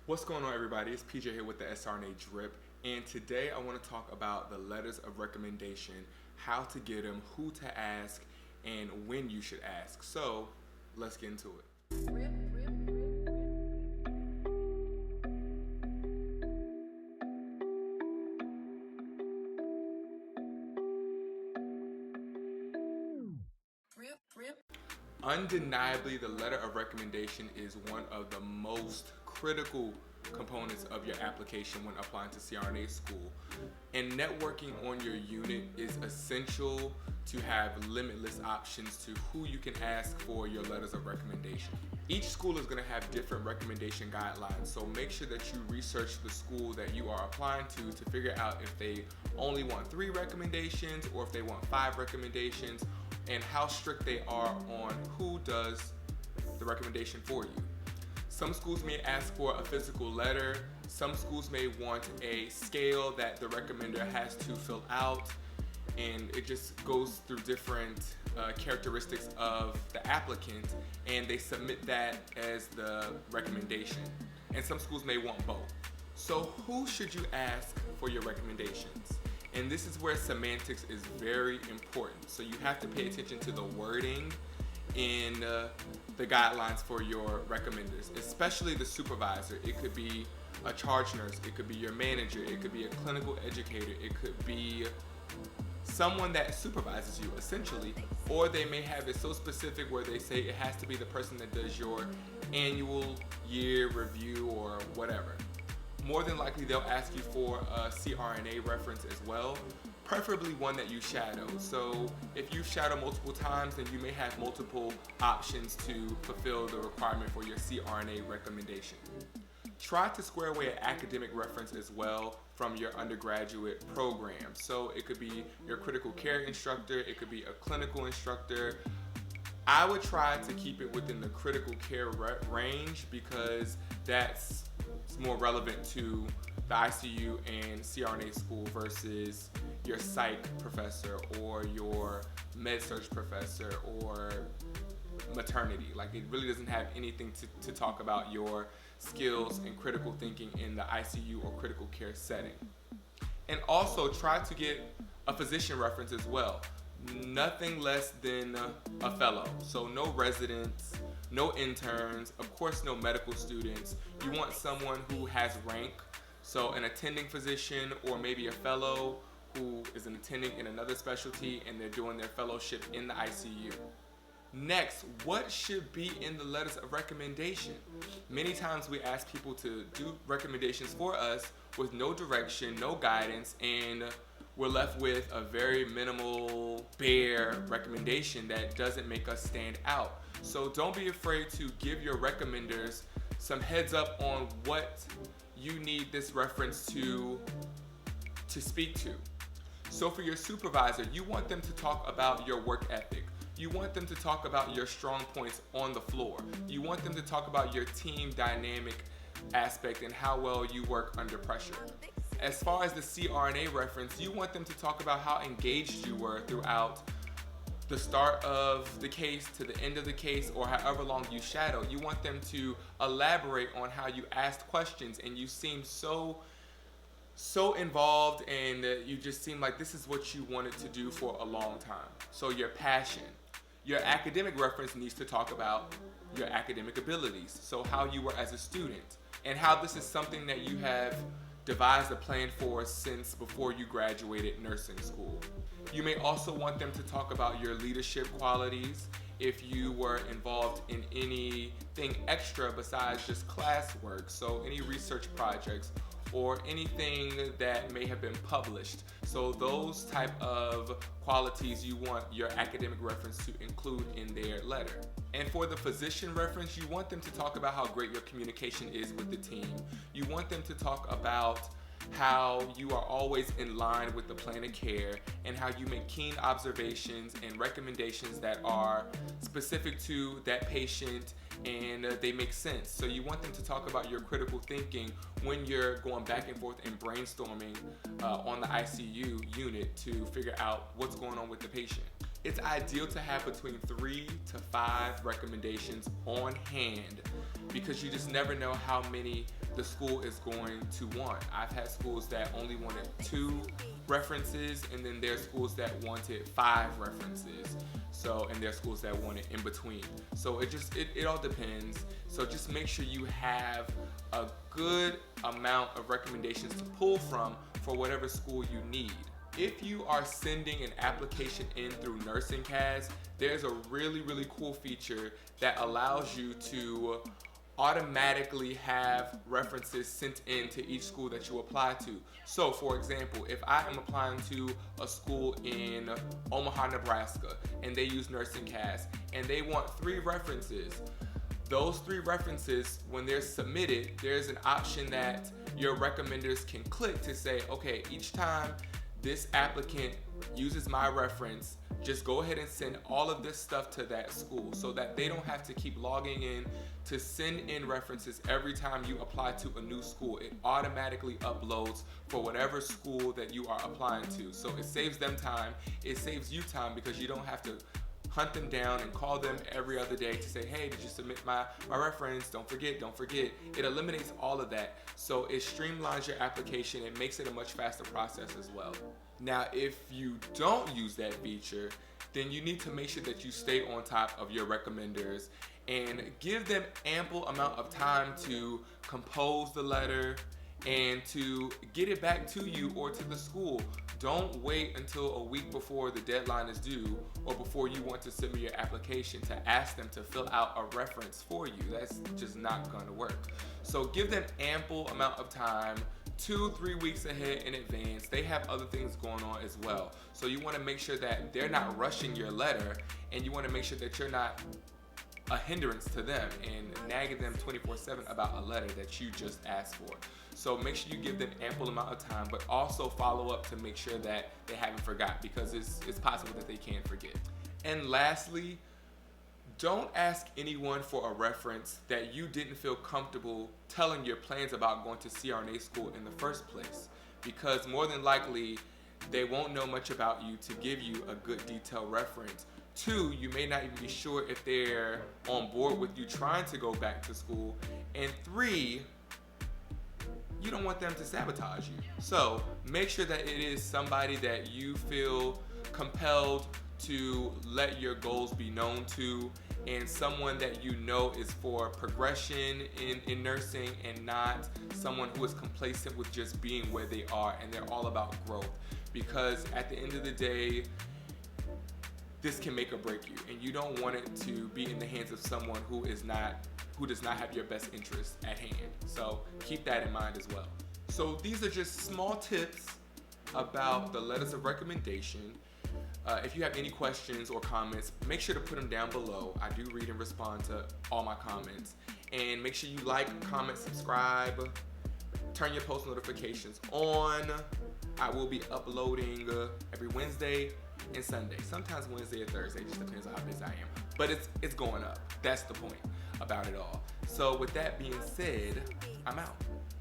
What's going on, everybody? It's PJ here with the CRNA Drip, and today I want to talk about the letters of recommendation, how to get them, who to ask, and when you should ask. So let's get into it. Undeniably, the letter of recommendation is one of the most critical components of your application when applying to CRNA school. And networking on your unit is essential to have limitless options to who you can ask for your letters of recommendation. Each school is going to have different recommendation guidelines, so make sure that you research the school that you are applying to figure out if they only want 3 recommendations or if they want 5 recommendations, and how strict they are on who does the recommendation for you. Some schools may ask for a physical letter. Some schools may want a scale that the recommender has to fill out, and it just goes through different characteristics of the applicant, and they submit that as the recommendation. And some schools may want both. So who should you ask for your recommendations? And this is where semantics is very important. So you have to pay attention to the wording in the guidelines for your recommenders, especially the supervisor. It could be a charge nurse, it could be your manager, it could be a clinical educator, it could be someone that supervises you essentially, or they may have it so specific where they say it has to be the person that does your annual year review or whatever. More than likely, they'll ask you for a CRNA reference as well, preferably one that you shadow. So if you shadow multiple times, then you may have multiple options to fulfill the requirement for your CRNA recommendation. Try to square away an academic reference as well from your undergraduate program. So it could be your critical care instructor, it could be a clinical instructor. I would try to keep it within the critical care range because that's more relevant to the ICU and CRNA school versus your psych professor or your med-surg professor or maternity. Like, it really doesn't have anything to talk about your skills and critical thinking in the ICU or critical care setting. And also try to get a physician reference as well. Nothing less than a fellow. So no residents, no interns, of course no medical students. You want someone who has rank, so an attending physician or maybe a fellow who is an attending in another specialty and they're doing their fellowship in the ICU. Next, what should be in the letters of recommendation? Many times we ask people to do recommendations for us with no direction, no guidance, and we're left with a very minimal, bare recommendation that doesn't make us stand out. So don't be afraid to give your recommenders some heads up on what you need this reference to speak to. So for your supervisor, you want them to talk about your work ethic. You want them to talk about your strong points on the floor. You want them to talk about your team dynamic aspect and how well you work under pressure. As far as the CRNA reference, you want them to talk about how engaged you were throughout the start of the case to the end of the case, or however long you shadow. You want them to elaborate on how you asked questions and you seemed so involved, and you just seemed like this is what you wanted to do for a long time. So your passion. Your academic reference needs to talk about your academic abilities. So how you were as a student and how this is something that you have devised a plan for since before you graduated nursing school. You may also want them to talk about your leadership qualities, if you were involved in anything extra besides just classwork, so any research projects or anything that may have been published. So those type of qualities you want your academic reference to include in their letter. And for the physician reference, you want them to talk about how great your communication is with the team. You want them to talk about how you are always in line with the plan of care and how you make keen observations and recommendations that are specific to that patient and they make sense. So you want them to talk about your critical thinking when you're going back and forth and brainstorming on the ICU unit to figure out what's going on with the patient. It's ideal to have between 3 to 5 recommendations on hand because you just never know how many the school is going to want. I've had schools that only wanted 2 references, and then there's schools that wanted 5 references. So, and there's schools that want it in between. So it all depends. So just make sure you have a good amount of recommendations to pull from for whatever school you need. If you are sending an application in through Nursing CAS, there's a really, really cool feature that allows you to automatically have references sent in to each school that you apply to. So for example, if I am applying to a school in Omaha, Nebraska, and they use Nursing CAS, and they want 3 references, those 3 references, when they're submitted, there's an option that your recommenders can click to say, okay, each time this applicant uses my reference, just go ahead and send all of this stuff to that school, so that they don't have to keep logging in to send in references every time you apply to a new school. It automatically uploads for whatever school that you are applying to. So it saves them time, it saves you time, because you don't have to hunt them down and call them every other day to say, hey, did you submit my reference? Don't forget. It eliminates all of that. So it streamlines your application and makes it a much faster process as well. Now, if you don't use that feature, then you need to make sure that you stay on top of your recommenders and give them ample amount of time to compose the letter and to get it back to you or to the school. Don't wait until a week before the deadline is due or before you want to submit your application to ask them to fill out a reference for you. That's just not gonna work. So give them ample amount of time, 2-3 weeks ahead in advance. They have other things going on as well. So you wanna make sure that they're not rushing your letter, and you wanna make sure that you're not a hindrance to them and nagging them 24/7 about a letter that you just asked for. So make sure you give them ample amount of time, but also follow up to make sure that they haven't forgot, because it's possible that they can forget. And lastly, don't ask anyone for a reference that you didn't feel comfortable telling your plans about going to CRNA school in the first place, because more than likely they won't know much about you to give you a good detailed reference. 2, you may not even be sure if they're on board with you trying to go back to school. And 3, you don't want them to sabotage you. So make sure that it is somebody that you feel compelled to let your goals be known to, and someone that you know is for progression in nursing, and not someone who is complacent with just being where they are and they're all about growth. Because at the end of the day, this can make or break you, and you don't want it to be in the hands of someone who does not have your best interest at hand. So keep that in mind as well. So these are just small tips about the letters of recommendation. If you have any questions or comments, make sure to put them down below. I do read and respond to all my comments. And make sure you like, comment, subscribe, turn your post notifications on. I will be uploading every Wednesday and Sunday, sometimes Wednesday or Thursday, just depends on how busy I am. But it's going up. That's the point about it all. So with that being said, I'm out.